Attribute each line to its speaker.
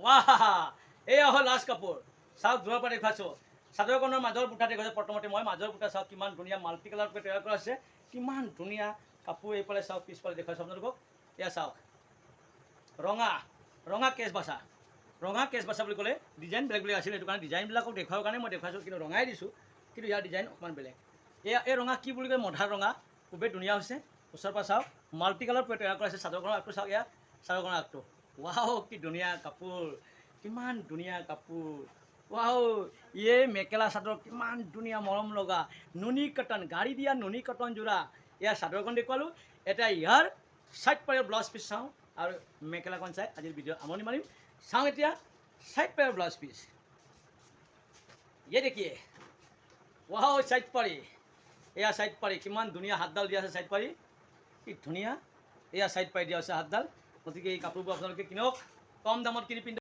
Speaker 1: ৱাহ এয়া হ'ল লাষ্ট কাপোৰ চাওক দূৰৰ পৰা দেখুৱাইছোঁ চাদৰখনৰ মাজৰ বুটা দেখুৱাইছোঁ প্ৰথমতে মই মাজৰ বুটা চাওক কিমান ধুনীয়া মাল্টি কালাৰকৈ তৈয়াৰ কৰা আছে কিমান ধুনীয়া কাপোৰ এইফালে চাওক পিছফালে দেখুৱাইছোঁ আপোনালোকক এয়া চাওক ৰঙা ৰঙা কেচ বাছা বুলি ক'লে ডিজাইন বেলেগ বেলেগ আছিল সেইটো কাৰণে ডিজাইনবিলাকক দেখুৱাৰ কাৰণে মই দেখুৱাইছোঁ কিন্তু ৰঙাই দিছোঁ কিন্তু ইয়াৰ ডিজাইন অকণমান বেলেগ এয়া এই ৰঙা কি বুলি কয় মধাৰ ৰঙা খুবেই ধুনীয়া হৈছে ওচৰৰ পৰা চাওক মাল্টি কালাৰ তৈয়াৰ কৰা আছে চাদৰখনৰ আগটো চাওক এয়া চাদৰখনৰ আগটো ৱাও কি ধুনীয়া কাপোৰ কিমান ধুনীয়া কাপোৰ ৱাও এই মেখেলা চাদৰ কিমান ধুনীয়া মৰম লগা নুনি কটন গাড়ী দিয়া নুনি কটন যোৰা ইয়াৰ চাদৰখন দেখুৱালোঁ এতিয়া ইয়াৰ চাইড পাৰৰ ব্লাউজ পিচ চাওঁ আৰু মেখেলাখন চাই আজিৰ ভিডিঅ' আমনি মাৰিম চাওঁ এতিয়া চাইড পাৰৰ ব্লাউজ পিচ ये देखिए ৱাও চাইড পাৰি এয়া চাইড পাৰি কিমান ধুনীয়া হাতডাল দিয়া আছে চাইড পাৰি কি ধুনীয়া এয়া চাইড পাৰি দিয়া আছে হাতডাল গতিকে এই কাপোৰবোৰ আপোনালোকে কিনক কম দামত কিনি পিন্ধক